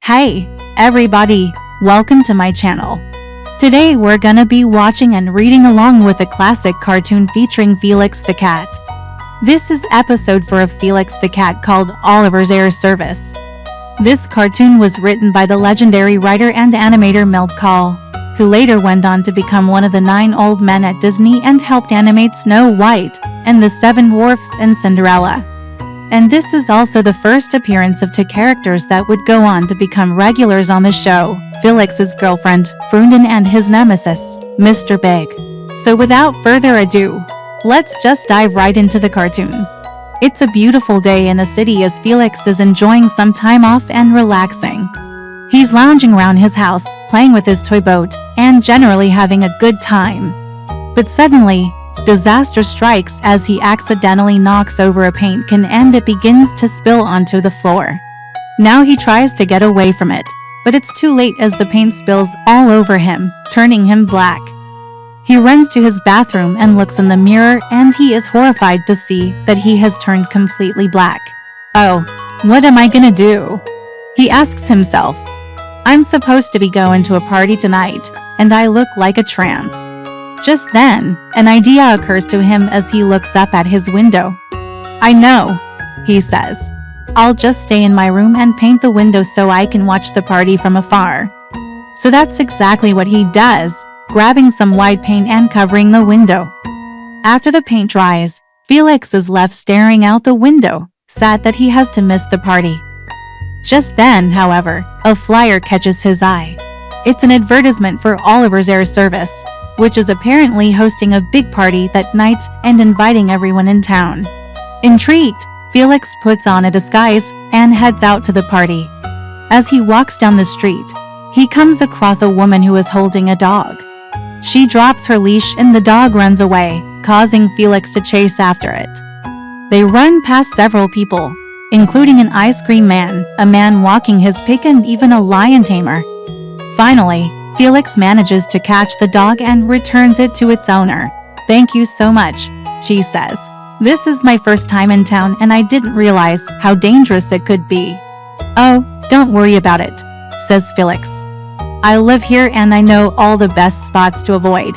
Hey, everybody, welcome to my channel. Today we're gonna be watching and reading along with a classic cartoon featuring Felix the Cat. This is episode 4 of Felix the Cat called Oliver's Air Service. This cartoon was written by the legendary writer and animator Milt Kahl, who later went on to become one of the 9 old men at Disney and helped animate Snow White and the 7 Dwarfs and Cinderella. And this is also the first appearance of 2 characters that would go on to become regulars on the show, Felix's girlfriend, Frundin, and his nemesis, Mr. Big. So without further ado, let's just dive right into the cartoon. It's a beautiful day in the city as Felix is enjoying some time off and relaxing. He's lounging around his house, playing with his toy boat, and generally having a good time. But suddenly, disaster strikes as he accidentally knocks over a paint can and it begins to spill onto the floor. Now he tries to get away from it, but it's too late as the paint spills all over him, turning him black. He runs to his bathroom and looks in the mirror and he is horrified to see that he has turned completely black. Oh, what am I gonna do? He asks himself. I'm supposed to be going to a party tonight, and I look like a tramp. Just then, an idea occurs to him as he looks up at his window. I know, he says. I'll just stay in my room and paint the window so I can watch the party from afar. So that's exactly what he does, grabbing some white paint and covering the window. After the paint dries, Felix is left staring out the window, sad that he has to miss the party. Just then, however, a flyer catches his eye. It's an advertisement for Oliver's Air Service, which is apparently hosting a big party that night and inviting everyone in town. Intrigued, Felix puts on a disguise and heads out to the party. As he walks down the street, he comes across a woman who is holding a dog. She drops her leash and the dog runs away, causing Felix to chase after it. They run past several people, including an ice cream man, a man walking his pig, and even a lion tamer. Finally, Felix manages to catch the dog and returns it to its owner. Thank you so much, she says. This is my first time in town and I didn't realize how dangerous it could be. Oh, don't worry about it, says Felix. I live here and I know all the best spots to avoid.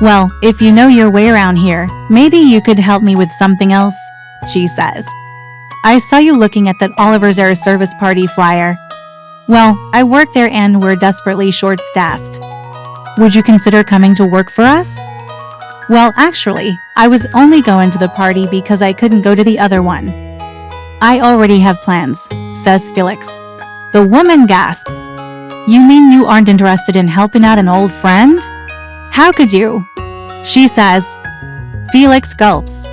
Well, if you know your way around here, maybe you could help me with something else, she says. I saw you looking at that Oliver's Air Service party flyer. Well, I work there and we're desperately short-staffed. Would you consider coming to work for us? Well, actually, I was only going to the party because I couldn't go to the other one. I already have plans, says Felix. The woman gasps. You mean you aren't interested in helping out an old friend? How could you? She says. Felix gulps.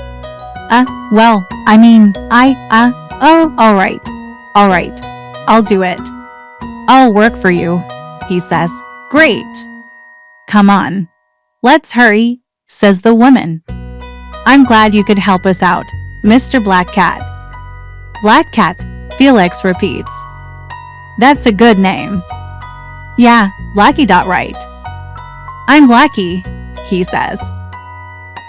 Well, I mean, oh, alright, I'll do it. I'll work for you, he says. Great. Come on. Let's hurry, says the woman. I'm glad you could help us out, Mr. Black Cat. Black Cat, Felix repeats. That's a good name. Yeah, Blackie.right. I'm Blackie, he says.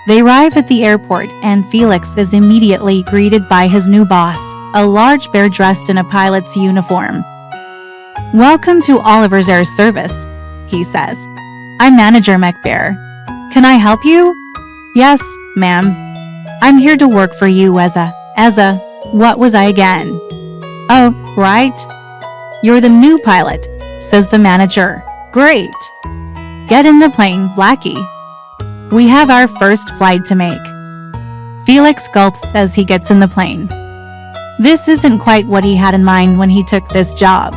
They arrive at the airport and Felix is immediately greeted by his new boss, a large bear dressed in a pilot's uniform. Welcome to Oliver's Air Service, he says. I'm Manager McBear. Can I help you? Yes, ma'am. I'm here to work for you as a, what was I again? Oh, right. You're the new pilot, says the manager. Great. Get in the plane, Blackie. We have our first flight to make. Felix gulps as he gets in the plane. This isn't quite what he had in mind when he took this job.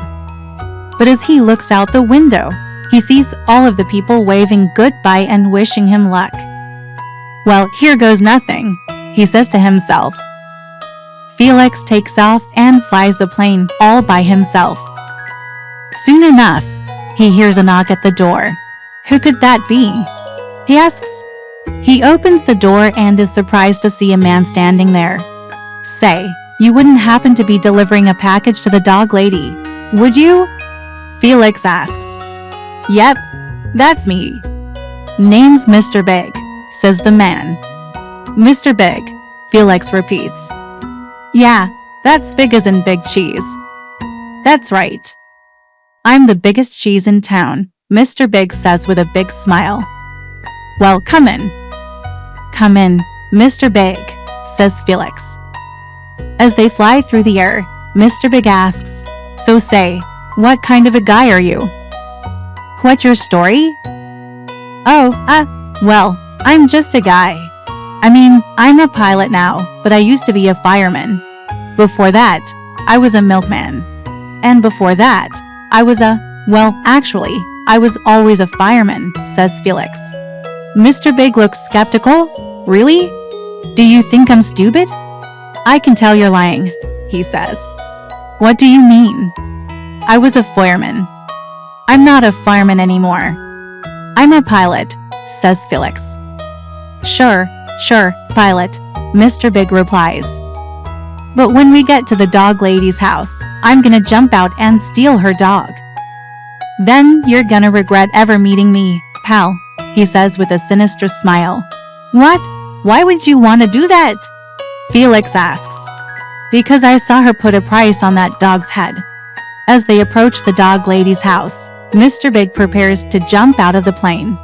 But as he looks out the window, he sees all of the people waving goodbye and wishing him luck. Well, here goes nothing, he says to himself. Felix takes off and flies the plane all by himself. Soon enough, he hears a knock at the door. Who could that be? He asks. He opens the door and is surprised to see a man standing there. Say, you wouldn't happen to be delivering a package to the dog lady, would you? Felix asks. Yep, that's me. Name's Mr. Big, says the man. Mr. Big, Felix repeats. Yeah, that's big as in big cheese. That's right. I'm the biggest cheese in town, Mr. Big says with a big smile. Well, come in. Come in, Mr. Big, says Felix. As they fly through the air, Mr. Big asks, so say, what kind of a guy are you? What's your story? Oh, well, I'm just a guy. I mean, I'm a pilot now, but I used to be a fireman. Before that, I was a milkman. And before that, well, actually, I was always a fireman, says Felix. Mr. Big looks skeptical. Really? Do you think I'm stupid? I can tell you're lying, he says. What do you mean? I was a fireman. I'm not a fireman anymore. I'm a pilot, says Felix. Sure, pilot, Mr. Big replies. But when we get to the dog lady's house, I'm gonna jump out and steal her dog. Then you're gonna regret ever meeting me, pal, he says with a sinister smile. What? Why would you want to do that? Felix asks. Because I saw her put a price on that dog's head. As they approach the dog lady's house, Mr. Big prepares to jump out of the plane.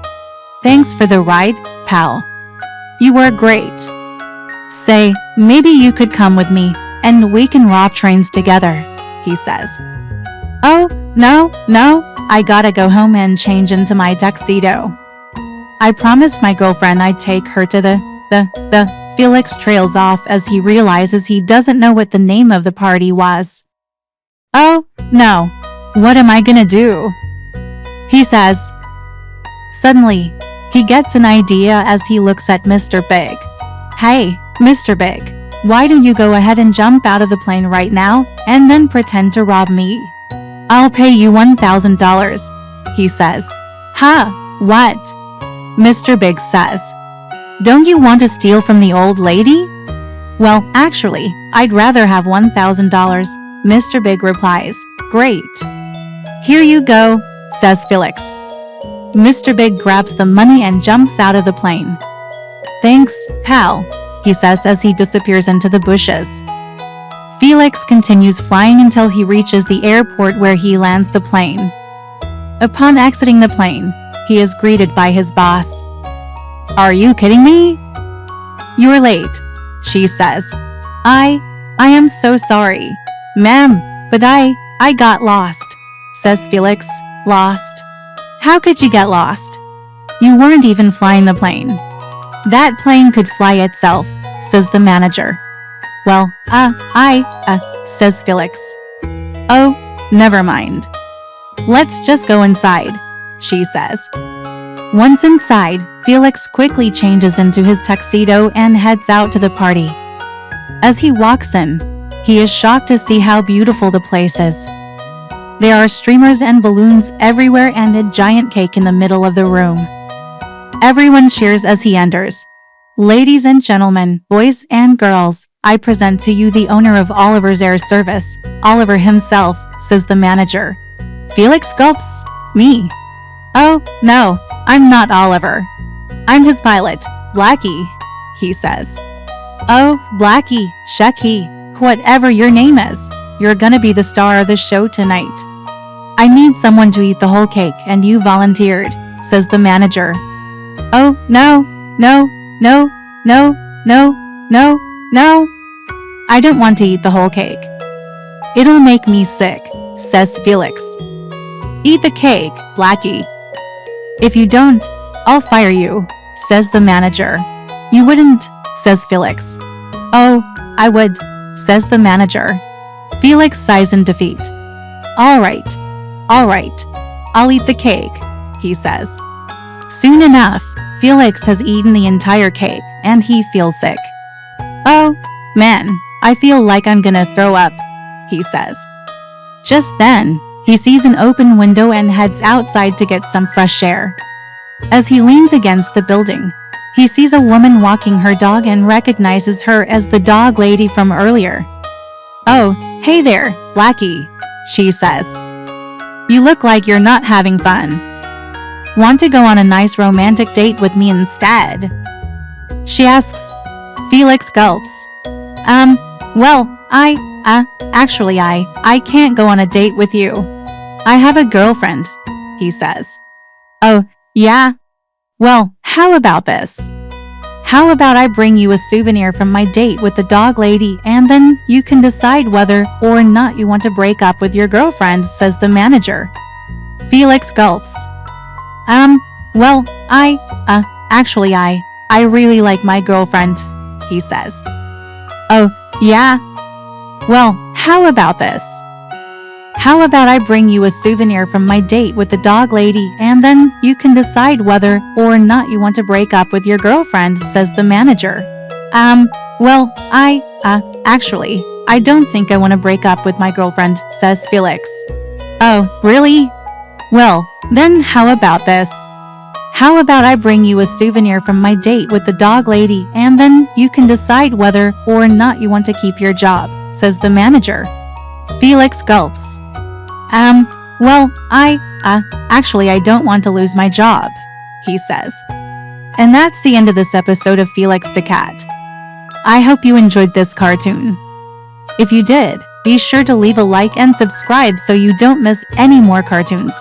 Thanks for the ride, pal. You were great. Say, maybe you could come with me, and we can rob trains together, he says. Oh, no, I gotta go home and change into my tuxedo. I promised my girlfriend I'd take her to the Felix trails off as he realizes he doesn't know what the name of the party was. Oh, no, what am I gonna do? He says. Suddenly, he gets an idea as he looks at Mr. Big. Hey, Mr. Big, why don't you go ahead and jump out of the plane right now and then pretend to rob me? I'll pay you $1,000, he says. Huh, what? Mr. Big says. Don't you want to steal from the old lady? Well, actually, I'd rather have $1,000, Mr. Big replies. Great. Here you go, says Felix. Mr. Big grabs the money and jumps out of the plane. Thanks, pal, he says as he disappears into the bushes. Felix continues flying until he reaches the airport where he lands the plane. Upon exiting the plane, he is greeted by his boss. Are you kidding me? You're late, she says. I am so sorry, ma'am, but I got lost, says Felix. Lost? How could you get lost? You weren't even flying the plane. That plane could fly itself, says the manager. Well, says Felix. Oh, never mind. Let's just go inside, she says. Once inside, Felix quickly changes into his tuxedo and heads out to the party. As he walks in, he is shocked to see how beautiful the place is. There are streamers and balloons everywhere and a giant cake in the middle of the room. Everyone cheers as he enters. Ladies and gentlemen, boys and girls, I present to you the owner of Oliver's Air Service, Oliver himself, says the manager. Felix gulps. Me? Oh, no, I'm not Oliver. I'm his pilot, Blackie, he says. Oh, Blackie, Shecky, whatever your name is, you're gonna be the star of the show tonight. I need someone to eat the whole cake and you volunteered, says the manager. Oh, no. I don't want to eat the whole cake. It'll make me sick, says Felix. Eat the cake, Blackie. If you don't, I'll fire you, says the manager. You wouldn't, says Felix. Oh, I would, says the manager. Felix sighs in defeat. All right, I'll eat the cake, he says. Soon enough, Felix has eaten the entire cake and he feels sick. Oh, man, I feel like I'm gonna throw up, he says. Just then, he sees an open window and heads outside to get some fresh air. As he leans against the building, he sees a woman walking her dog and recognizes her as the dog lady from earlier. Oh, hey there, Blackie, she says. You look like you're not having fun. Want to go on a nice romantic date with me instead? She asks. Felix gulps. Well, actually I can't go on a date with you. I have a girlfriend, he says. Oh, yeah? Well, how about this? How about I bring you a souvenir from my date with the dog lady and then you can decide whether or not you want to break up with your girlfriend, says the manager. Felix gulps. Well, actually I really like my girlfriend, he says. Oh, yeah? Well, how about this? How about I bring you a souvenir from my date with the dog lady and then you can decide whether or not you want to break up with your girlfriend, says the manager. Well, actually, I don't think I want to break up with my girlfriend, says Felix. Oh, really? Well, then how about this? How about I bring you a souvenir from my date with the dog lady and then you can decide whether or not you want to keep your job, says the manager. Felix gulps. Well, actually I don't want to lose my job, he says. And that's the end of this episode of Felix the Cat. I hope you enjoyed this cartoon. If you did, be sure to leave a like and subscribe so you don't miss any more cartoons.